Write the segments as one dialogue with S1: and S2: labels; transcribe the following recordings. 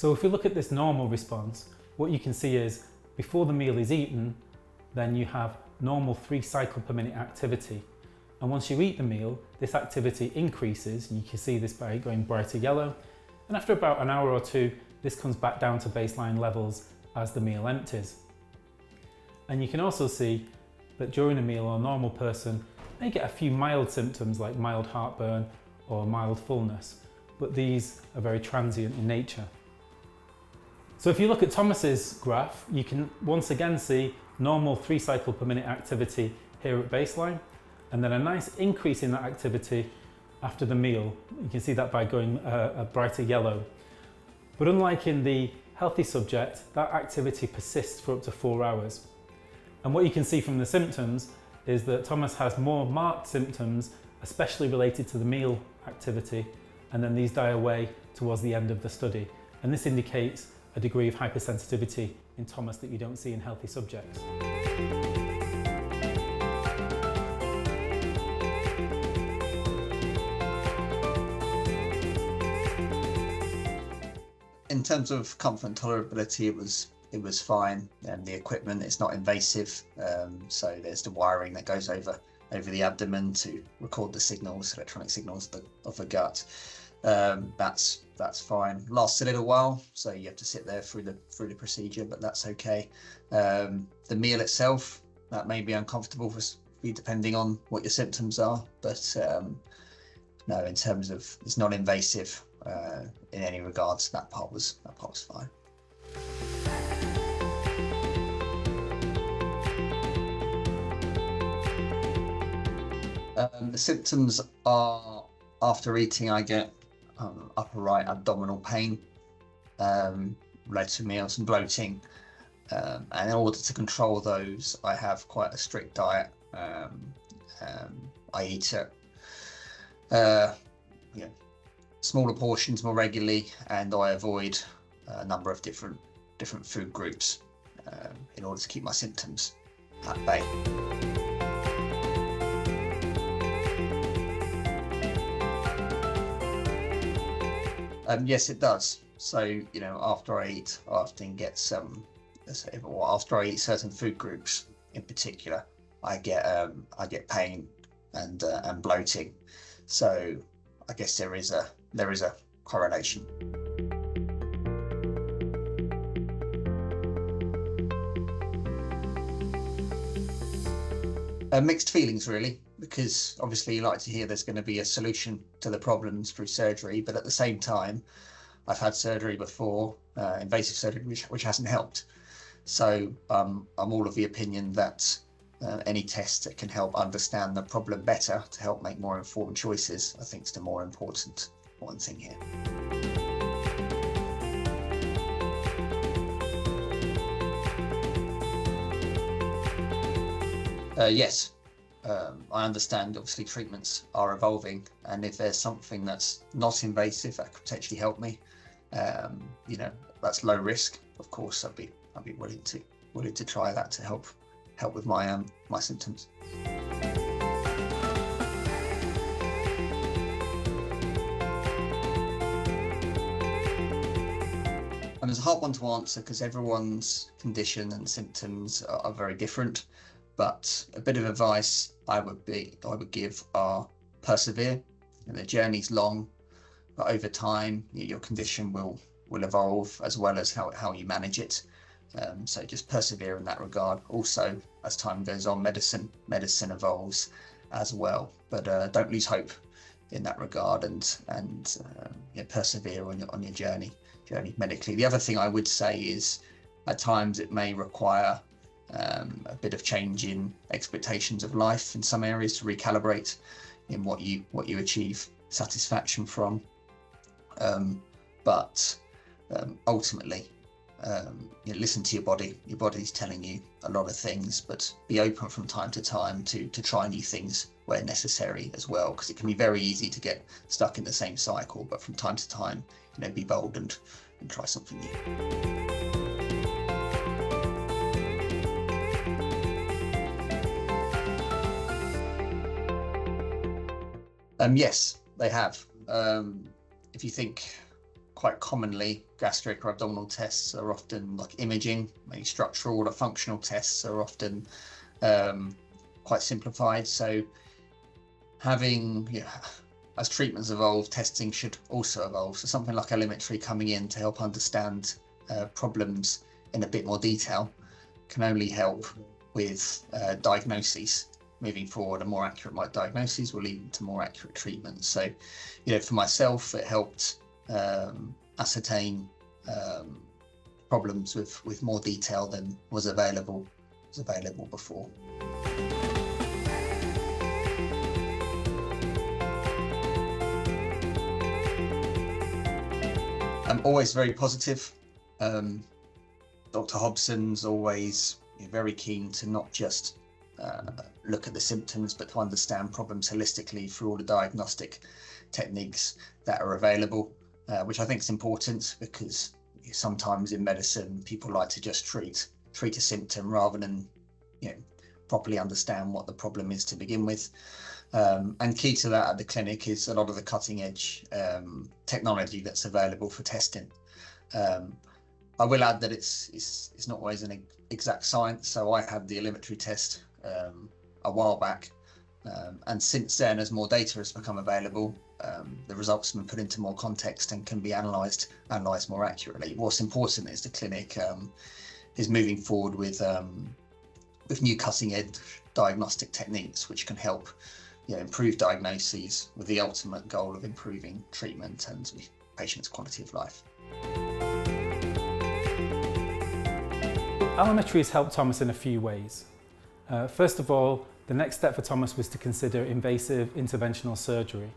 S1: So if we look at this normal response, what you can see is before the meal is eaten, then you have normal 3 cycle per minute activity. And once you eat the meal, this activity increases, and you can see this by going brighter yellow. And after about an hour or two, this comes back down to baseline levels as the meal empties. And you can also see that during a meal, a normal person may get a few mild symptoms like mild heartburn or mild fullness, but these are very transient in nature. So if you look at Thomas's graph, you can once again see normal 3 cycle per minute activity here at baseline, and then a nice increase in that activity after the meal. You can see that by going a brighter yellow. But unlike in the healthy subject, that activity persists for up to 4 hours. And what you can see from the symptoms is that Thomas has more marked symptoms, especially related to the meal activity, and then these die away towards the end of the study. And this indicates a degree of hypersensitivity in Thomas that you don't see in healthy subjects.
S2: In terms of comfort and tolerability, it was fine, and the equipment, it's not invasive, so there's the wiring that goes over the abdomen to record the signals, electronic signals of the gut. That's fine. Lasts a little while, so you have to sit there through the procedure, but that's okay. The meal itself, that may be uncomfortable for you depending on what your symptoms are, but no, in terms of it's not invasive in any regards. That part was fine. The symptoms are, after eating, I get upper right abdominal pain related to meals and bloating, and in order to control those, I have quite a strict diet. I eat smaller portions more regularly, and I avoid a number of different food groups in order to keep my symptoms at bay. Yes, it does. So, after I eat, I often get after I eat certain food groups in particular, I get pain and bloating. So I guess there is a correlation. Mixed feelings, really, because obviously you like to hear there's going to be a solution to the problems through surgery, but at the same time, I've had surgery before, invasive surgery, which hasn't helped. So I'm all of the opinion that any test that can help understand the problem better to help make more informed choices, I think, is the more important thing here. Yes, I understand obviously treatments are evolving, and if there's something that's not invasive that could potentially help me, that's low risk, of course I'd be willing to try that to help with my symptoms. And it's a hard one to answer because everyone's condition and symptoms are very different. But a bit of advice I would give are persevere. And the journey's long, but over time your condition will evolve, as well as how you manage it. So just persevere in that regard. Also, as time goes on, medicine evolves as well. But don't lose hope in that regard, and persevere on your journey medically. The other thing I would say is, at times it may require a bit of change in expectations of life in some areas to recalibrate in what you achieve satisfaction from. But ultimately, listen to your body. Your body's telling you a lot of things, but be open from time to time to try new things where necessary as well, because it can be very easy to get stuck in the same cycle. But from time to time, be bold and try something new. Yes, they have. If you think quite commonly, gastric or abdominal tests are often like imaging, maybe structural or functional tests are often quite simplified. So having, as treatments evolve, testing should also evolve. So something like Alimetry coming in to help understand problems in a bit more detail can only help with diagnoses moving forward. A more accurate diagnosis will lead to more accurate treatment. So, for myself, it helped ascertain problems with more detail than was available before. I'm always very positive. Dr. Hobson's always very keen to not just look at the symptoms, but to understand problems holistically through all the diagnostic techniques that are available, which I think is important, because sometimes in medicine people like to just treat a symptom rather than properly understand what the problem is to begin with. And key to that at the clinic is a lot of the cutting edge technology that's available for testing. I will add that it's not always an exact science. So I had the Alimetry test a while back, and since then, as more data has become available, the results have been put into more context and can be analysed more accurately. What's important is the clinic is moving forward with new cutting edge diagnostic techniques, which can help improve diagnoses with the ultimate goal of improving treatment and patients' quality of life.
S1: Alimetry has helped Thomas in a few ways. First of all, the next step for Thomas was to consider invasive interventional surgery.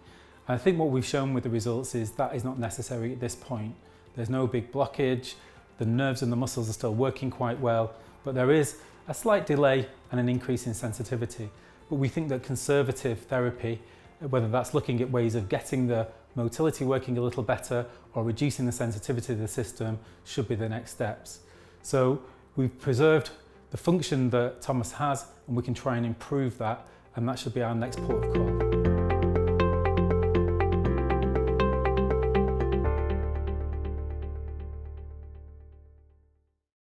S1: I think what we've shown with the results is that is not necessary at this point. There's no big blockage, the nerves and the muscles are still working quite well, but there is a slight delay and an increase in sensitivity. But we think that conservative therapy, whether that's looking at ways of getting the motility working a little better or reducing the sensitivity of the system, should be the next steps. So we've preserved the function that Thomas has, and we can try and improve that, and that should be our next port of call.